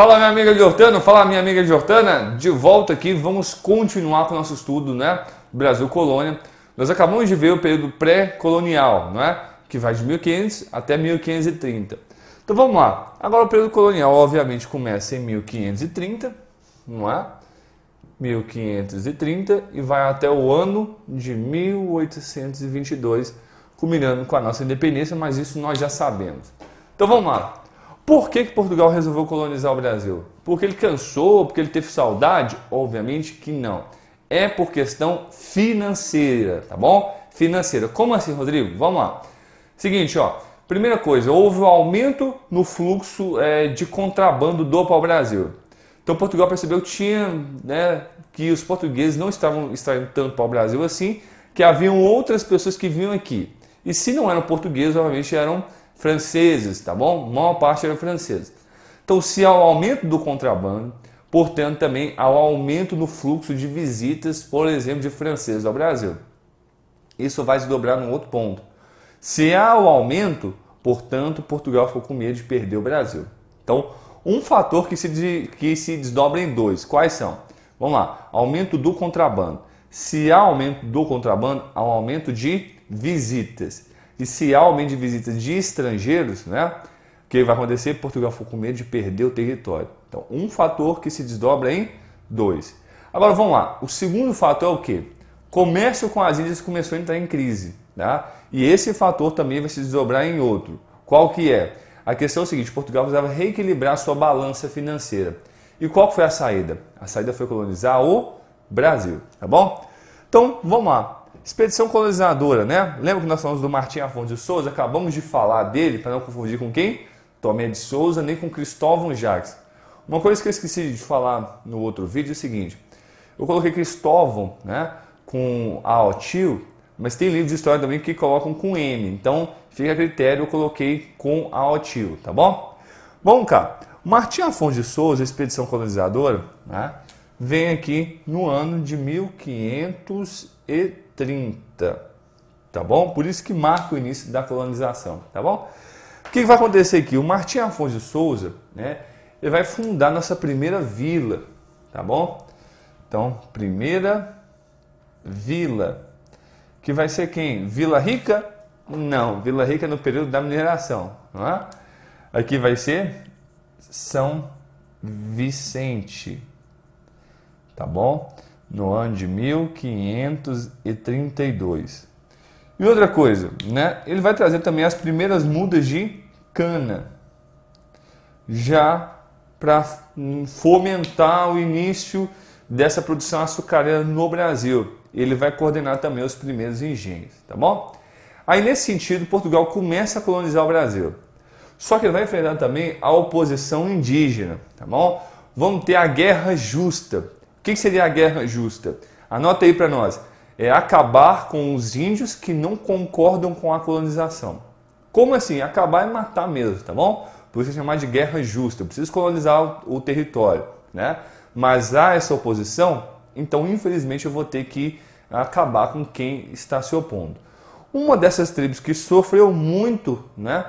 Fala minha amiga Jordana, fala minha amiga Jordana, de volta aqui, vamos continuar com o nosso estudo, né, Brasil Colônia. Nós acabamos de ver o período pré-colonial, não é? Que vai de 1500 até 1530. Então vamos lá, agora o período colonial obviamente começa em 1530, não é? 1530 e vai até o ano de 1822, culminando com a nossa independência, mas isso nós já sabemos. Então vamos lá. Por que Portugal resolveu colonizar o Brasil? Porque ele cansou? Porque ele teve saudade? Obviamente que não. É por questão financeira, tá bom? Financeira. Como assim, Rodrigo? Vamos lá. Seguinte, ó. Primeira coisa, houve um aumento no fluxo de contrabando do pau-brasil. Então Portugal percebeu que que os portugueses não estavam extraindo tanto pau-brasil assim, que haviam outras pessoas que vinham aqui. E se não eram portugueses, obviamente eram franceses, tá bom? A maior parte eram franceses. Então, se há o aumento do contrabando, portanto, também há o aumento no fluxo de visitas, por exemplo, de franceses ao Brasil. Isso vai se dobrar num outro ponto. Se há o aumento, portanto, Portugal ficou com medo de perder o Brasil. Então, um fator que se desdobra em dois. Quais são? Vamos lá. Aumento do contrabando. Se há aumento do contrabando, há um aumento de visitas. E se há aumento de visitas de estrangeiros, né? O que vai acontecer? Portugal ficou com medo de perder o território. Então, um fator que se desdobra em dois. Agora, vamos lá. O segundo fator é o quê? Comércio com as ilhas começou a entrar em crise, tá? E esse fator também vai se desdobrar em outro. Qual que é? A questão é o seguinte, Portugal precisava reequilibrar sua balança financeira. E qual foi a saída? A saída foi colonizar o Brasil, tá bom? Então, vamos lá. Expedição colonizadora, né? Lembra que nós falamos do Martim Afonso de Souza? Acabamos de falar dele, para não confundir com quem? Tomé de Souza, nem com Cristóvão Jacques. Uma coisa que eu esqueci de falar no outro vídeo é o seguinte. Eu coloquei Cristóvão, né? Com A ao tio, mas tem livros de história também que colocam com M. Então, fica a critério, eu coloquei com A ao tio, tá bom? Bom, cara, Martim Afonso de Souza, expedição colonizadora, né? Vem aqui no ano de 1530, tá bom? Por isso que marca o início da colonização, tá bom? O que vai acontecer aqui? O Martim Afonso de Souza, né? Ele vai fundar nossa primeira vila, tá bom? Então, primeira vila, que vai ser quem? Vila Rica? Não, Vila Rica é no período da mineração, não é? Aqui vai ser São Vicente, tá bom? No ano de 1532. E outra coisa, né? Ele vai trazer também as primeiras mudas de cana, já para fomentar o início dessa produção açucareira no Brasil. Ele vai coordenar também os primeiros engenhos, tá bom? Aí nesse sentido, Portugal começa a colonizar o Brasil. Só que ele vai enfrentar também a oposição indígena, tá bom? Vamos ter a guerra justa. O que seria a guerra justa? Anota aí para nós. É acabar com os índios que não concordam com a colonização. Como assim? Acabar é matar mesmo, tá bom? Por isso é chamado de guerra justa. Eu preciso colonizar o território, né? Mas há essa oposição, então infelizmente eu vou ter que acabar com quem está se opondo. Uma dessas tribos que sofreu muito, né?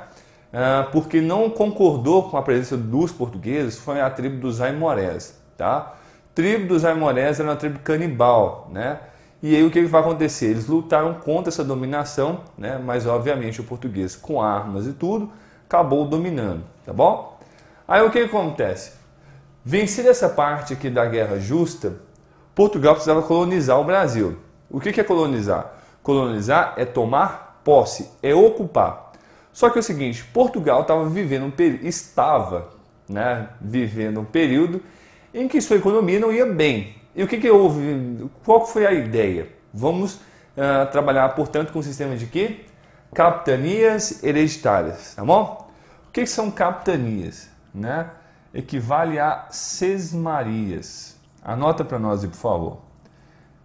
Porque não concordou com a presença dos portugueses, foi a tribo dos Aimorés, tá? A tribo dos Aimorés era uma tribo canibal, né? E aí o que vai acontecer? Eles lutaram contra essa dominação, né? Mas obviamente o português com armas e tudo acabou dominando, tá bom? Aí o que acontece? Vencida essa parte aqui da Guerra Justa, Portugal precisava colonizar o Brasil. O que é colonizar? Colonizar é tomar posse, é ocupar. Só que é o seguinte, Portugal estava vivendo um período em que sua economia não ia bem. E o que houve? Qual foi a ideia? Vamos trabalhar, portanto, com um sistema de quê? Capitanias hereditárias, tá bom? O que são capitanias? Né? Equivale a sesmarias. Anota para nós aí, por favor.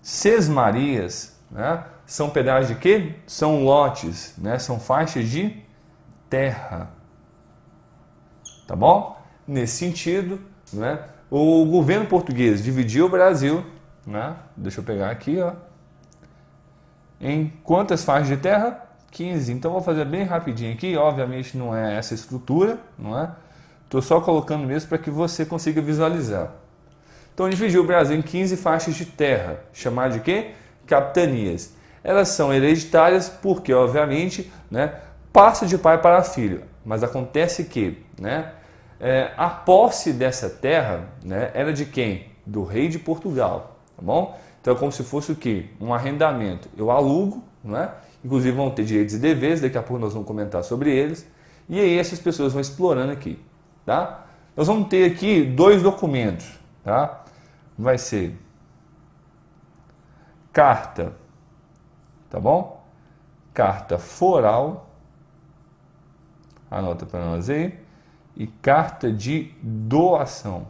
Sesmarias, né? São pedaços de quê? São lotes, né? São faixas de terra. Tá bom? Nesse sentido, né? O governo português dividiu o Brasil, né? Deixa eu pegar aqui, ó. Em quantas faixas de terra? 15. Então vou fazer bem rapidinho aqui. Obviamente não é essa estrutura, não é? Estou só colocando mesmo para que você consiga visualizar. Então, a gente dividiu o Brasil em 15 faixas de terra, chamadas de quê? Capitanias. Elas são hereditárias porque, obviamente, né, passa de pai para filho. Mas acontece que, né, a posse dessa terra, né, era de quem? Do rei de Portugal, tá bom? Então, é como se fosse o quê? Um arrendamento. Eu alugo, né? Inclusive vão ter direitos e deveres, daqui a pouco nós vamos comentar sobre eles. E aí essas pessoas vão explorando aqui, tá? Nós vamos ter aqui dois documentos, tá? Vai ser carta, tá bom? Carta foral, anota para nós aí, e carta de doação.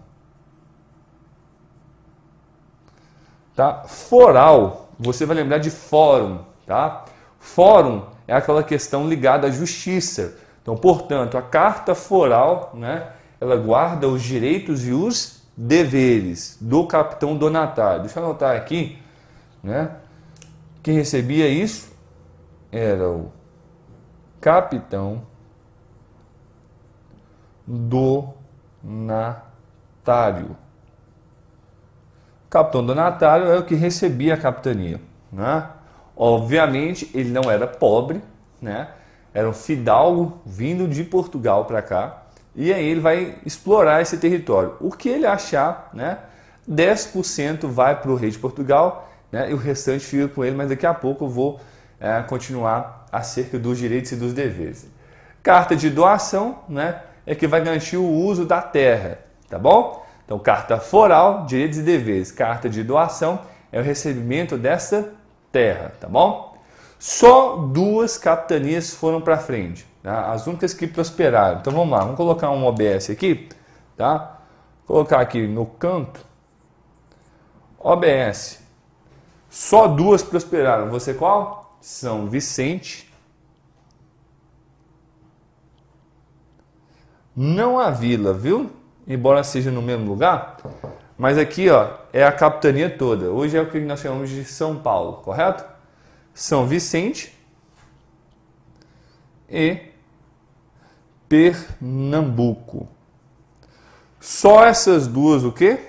Tá? Foral, você vai lembrar de fórum, tá? Fórum é aquela questão ligada à justiça. Então, portanto, a carta foral, né, ela guarda os direitos e os deveres do capitão donatário. Deixa eu anotar aqui, né? Quem recebia isso era o capitão donatário. O capitão donatário é o que recebia a capitania, né? Obviamente, ele não era pobre, né? Era um fidalgo vindo de Portugal para cá. E aí ele vai explorar esse território. O que ele achar, né? 10% vai para o rei de Portugal, né? E o restante fica com ele, mas daqui a pouco eu vou continuar acerca dos direitos e dos deveres. Carta de doação, né? É que vai garantir o uso da terra, tá bom? Então, carta foral, direitos e deveres. Carta de doação é o recebimento dessa terra, tá bom? Só 2 capitanias foram para frente, tá? As únicas que prosperaram. Então, vamos lá, vamos colocar um OBS aqui, tá? Vou colocar aqui no canto, OBS. Só 2 prosperaram. Você qual? São Vicente. Não a vila, viu? Embora seja no mesmo lugar, mas aqui, ó, é a capitania toda. Hoje é o que nós chamamos de São Paulo, correto? São Vicente e Pernambuco. Só essas duas o quê?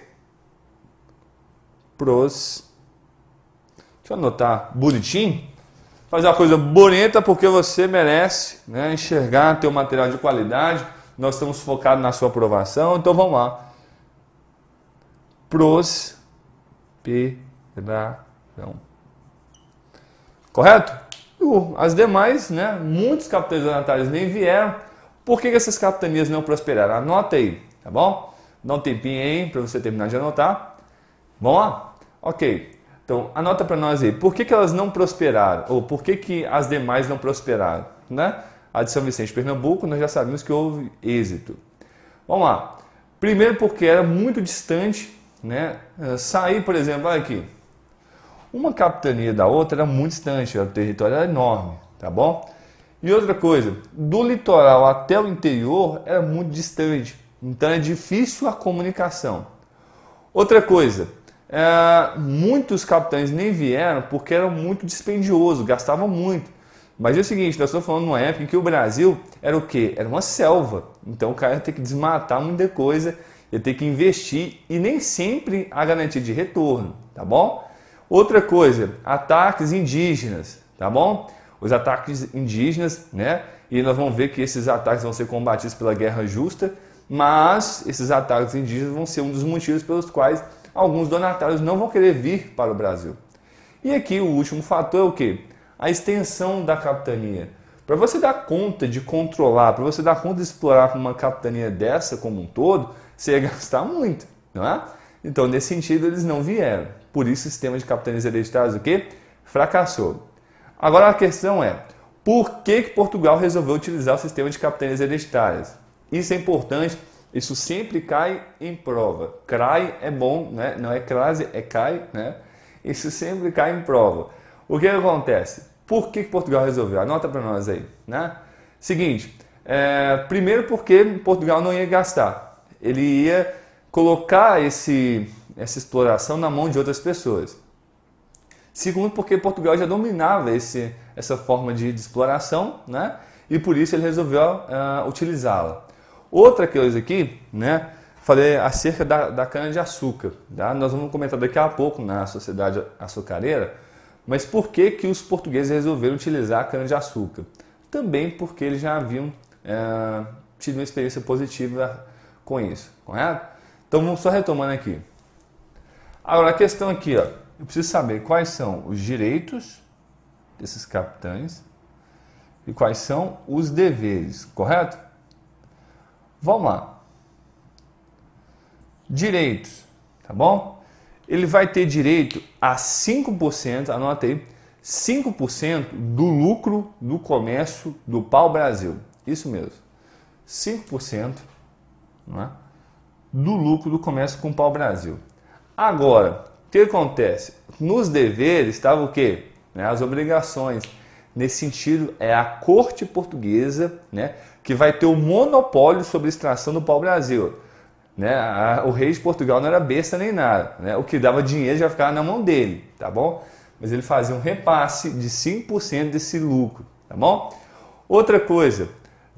Deixa eu anotar bonitinho. Fazer uma coisa bonita porque você merece, né, enxergar, ter um material de qualidade. Nós estamos focados na sua aprovação, então vamos lá. Prosperação. Correto? As demais, né? Muitos capitães donatários nem vieram. Por que essas capitanias não prosperaram? Anota aí, tá bom? Dá um tempinho aí para você terminar de anotar. Vamos lá? Ok. Então, anota para nós aí. Por que elas não prosperaram? Ou por que as demais não prosperaram? Né? A de São Vicente, Pernambuco, nós já sabemos que houve êxito. Vamos lá. Primeiro porque era muito distante, né? Sair, por exemplo, olha aqui. Uma capitania da outra era muito distante, o território era enorme, tá bom? E outra coisa, do litoral até o interior era muito distante, então é difícil a comunicação. Outra coisa, muitos capitães nem vieram porque era muito dispendioso, gastavam muito. Mas é o seguinte, nós estamos falando de uma época em que o Brasil era o quê? Era uma selva. Então o cara ia ter que desmatar muita coisa, ia ter que investir e nem sempre há garantia de retorno, tá bom? Outra coisa, ataques indígenas, tá bom? Os ataques indígenas, né? E nós vamos ver que esses ataques vão ser combatidos pela guerra justa, mas esses ataques indígenas vão ser um dos motivos pelos quais alguns donatários não vão querer vir para o Brasil. E aqui o último fator é o quê? A extensão da capitania. Para você dar conta de controlar, para você dar conta de explorar uma capitania dessa como um todo, você ia gastar muito, não é? Então, nesse sentido, eles não vieram. Por isso, o sistema de capitanias hereditárias o quê? Fracassou. Agora, a questão é, por que Portugal resolveu utilizar o sistema de capitanias hereditárias? Isso é importante, isso sempre cai em prova. Crai é bom, né? Não é crase, é cai, né? Isso sempre cai em prova. O que acontece? Por que Portugal resolveu? Anota para nós aí, né? Seguinte, primeiro porque Portugal não ia gastar. Ele ia colocar essa exploração na mão de outras pessoas. Segundo, porque Portugal já dominava essa forma de exploração, né? E por isso ele resolveu utilizá-la. Outra coisa aqui, né? Falei acerca da cana-de-açúcar. Tá? Nós vamos comentar daqui a pouco na sociedade açucareira, mas por que que os portugueses resolveram utilizar a cana-de-açúcar? Também porque eles já haviam tido uma experiência positiva com isso, correto? Então vamos só retomando aqui. Agora a questão aqui, ó, eu preciso saber quais são os direitos desses capitães e quais são os deveres, correto? Vamos lá. Direitos, tá bom? Ele vai ter direito a 5%, anota aí, 5% do lucro do comércio do pau-brasil. Isso mesmo, 5%, não é? Do lucro do comércio com o pau-brasil. Agora, o que acontece? Nos deveres estava o quê? As obrigações. Nesse sentido, é a corte portuguesa, né, que vai ter o monopólio sobre a extração do pau-brasil. Né? O rei de Portugal não era besta nem nada. Né? O que dava dinheiro já ficava na mão dele, tá bom? Mas ele fazia um repasse de 5% desse lucro, tá bom? Outra coisa,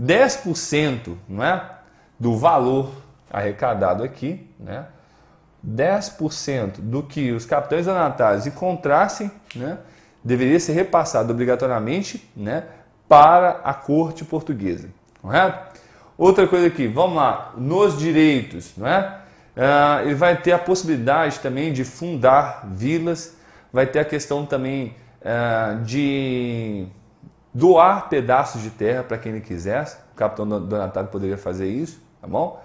10%, não é, do valor arrecadado aqui, né? 10% do que os capitães donatários encontrassem, né, deveria ser repassado obrigatoriamente, né, para a corte portuguesa, correto? Outra coisa aqui, vamos lá, nos direitos, não é? Ele vai ter a possibilidade também de fundar vilas, vai ter a questão também de doar pedaços de terra para quem ele quisesse, o capitão donatário poderia fazer isso, tá bom?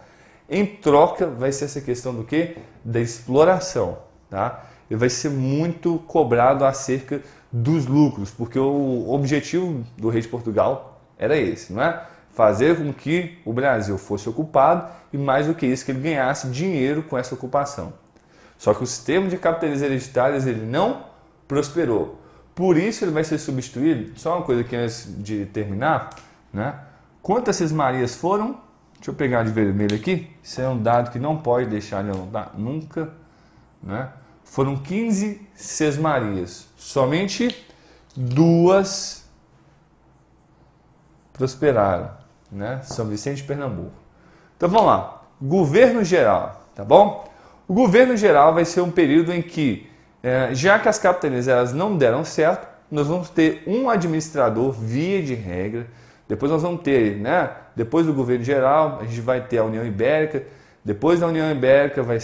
Em troca, vai ser essa questão do quê? Da exploração, tá? Ele vai ser muito cobrado acerca dos lucros, porque o objetivo do rei de Portugal era esse, não é? Fazer com que o Brasil fosse ocupado e, mais do que isso, que ele ganhasse dinheiro com essa ocupação. Só que o sistema de capitanias hereditárias ele não prosperou. Por isso ele vai ser substituído. Só uma coisa aqui antes de terminar, né? Quantas sesmarias foram? Deixa eu pegar de vermelho aqui. Isso é um dado que não pode deixar de anotar nunca, né? Foram 15 sesmarias. Somente 2 prosperaram, né? São Vicente e Pernambuco. Então vamos lá. Governo geral, tá bom? O governo geral vai ser um período em que, já que as capitanias elas não deram certo, nós vamos ter um administrador via de regra. Depois nós vamos ter, né? Depois do governo geral, a gente vai ter a União Ibérica. Depois da União Ibérica vai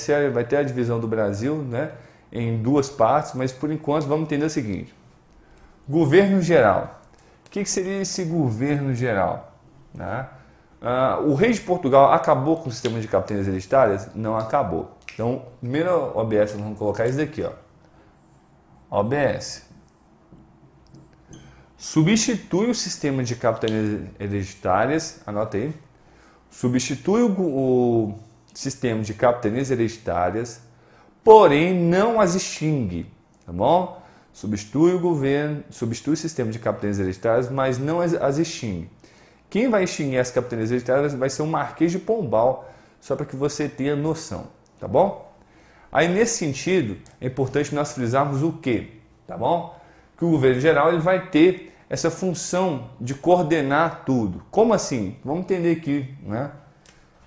ter a divisão do Brasil, né? Em 2 partes, mas por enquanto vamos entender o seguinte. Governo geral. O que seria esse governo geral? Né? O rei de Portugal acabou com o sistema de capitanias hereditárias? Não acabou. Então, primeiro OBS nós vamos colocar isso daqui, ó. OBS. Substitui o sistema de capitanias hereditárias, anota aí. Substitui o sistema de capitanias hereditárias, porém não as extingue, tá bom? Substitui o sistema de capitanias hereditárias, mas não as extingue. Quem vai extinguir as capitanias hereditárias vai ser o Marquês de Pombal, só para que você tenha noção, tá bom? Aí nesse sentido, é importante nós frisarmos o quê? Tá bom? Que o governo geral ele vai ter essa função de coordenar tudo. Como assim? Vamos entender aqui, né?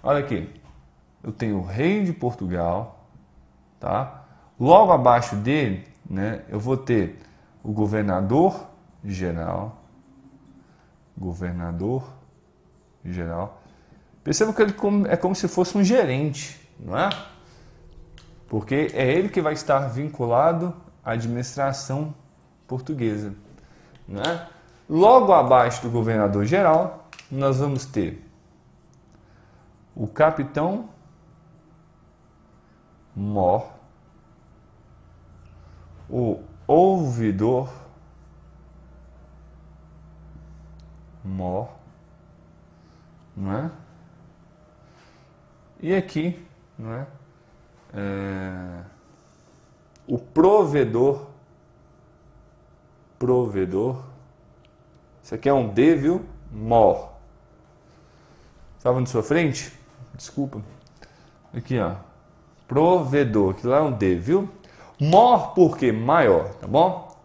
Olha aqui. Eu tenho o rei de Portugal, tá? Logo abaixo dele, né, eu vou ter o governador geral. Perceba que ele é como se fosse um gerente, não é? Porque é ele que vai estar vinculado à administração portuguesa, não é? Logo abaixo do governador geral, nós vamos ter o capitão mor, o ouvidor mor, não é? E aqui, não é? O provedor, isso aqui é um D, viu? Mor. Estava na sua frente? Desculpa. Aqui, ó. Provedor, que lá é um D, viu? Mor, por quê? Maior, tá bom?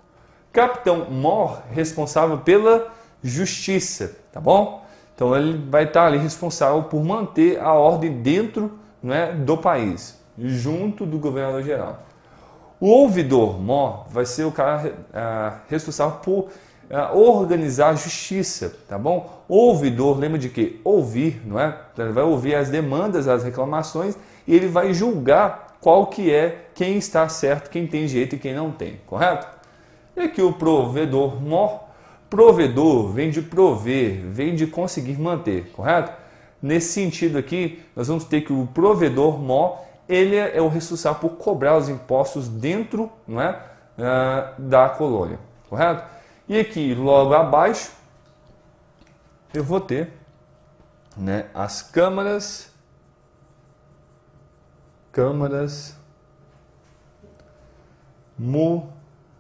Capitão mor, responsável pela justiça, tá bom? Então ele vai estar ali responsável por manter a ordem dentro, né, do país, junto do governador geral. O ouvidor-mor vai ser o cara responsável por organizar a justiça, tá bom? O ouvidor, lembra de quê? Ouvir, não é? Então, ele vai ouvir as demandas, as reclamações e ele vai julgar qual que é, quem está certo, quem tem direito e quem não tem, correto? E aqui o provedor-mor, provedor vem de prover, vem de conseguir manter, correto? Nesse sentido aqui, nós vamos ter que o provedor-mor, ele é o responsável por cobrar os impostos dentro, não é, da colônia, correto? E aqui, logo abaixo, eu vou ter, né, as câmaras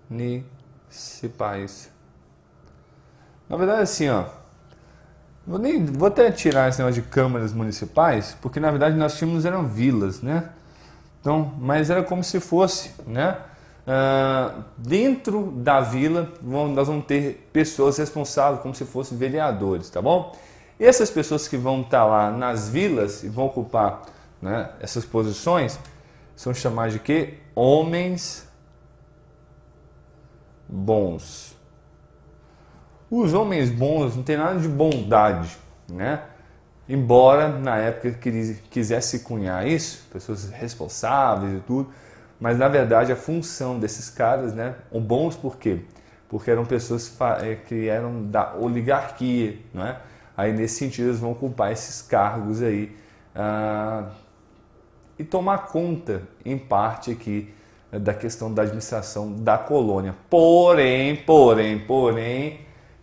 municipais. Na verdade, assim, ó, vou até tirar esse negócio de câmaras municipais, porque na verdade nós tínhamos eram vilas, né? Então, mas era como se fosse, né? Dentro da vila, nós vamos ter pessoas responsáveis como se fossem vereadores, tá bom? E essas pessoas que vão estar lá nas vilas e vão ocupar, né, essas posições, são chamados de quê? Homens bons. Os homens bons não tem nada de bondade, né? Embora na época quisesse cunhar isso, pessoas responsáveis e tudo, mas na verdade a função desses caras, né, bons por quê? Porque eram pessoas que eram da oligarquia, não é? Aí nesse sentido eles vão ocupar esses cargos aí e tomar conta em parte aqui da questão da administração da colônia. Porém,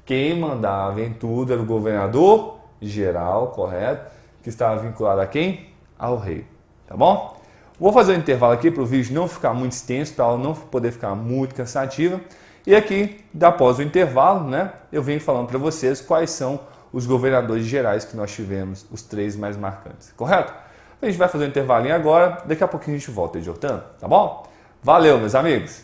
quem mandava em tudo era o governador geral, correto? Que estava vinculado a quem? Ao rei, tá bom? Vou fazer um intervalo aqui para o vídeo não ficar muito extenso, para ela não poder ficar muito cansativa. E aqui, após o intervalo, né, eu venho falando para vocês quais são os governadores gerais que nós tivemos, os 3 mais marcantes, correto? A gente vai fazer um intervalinho agora, daqui a pouquinho a gente volta, Jordano, tá bom? Valeu, meus amigos!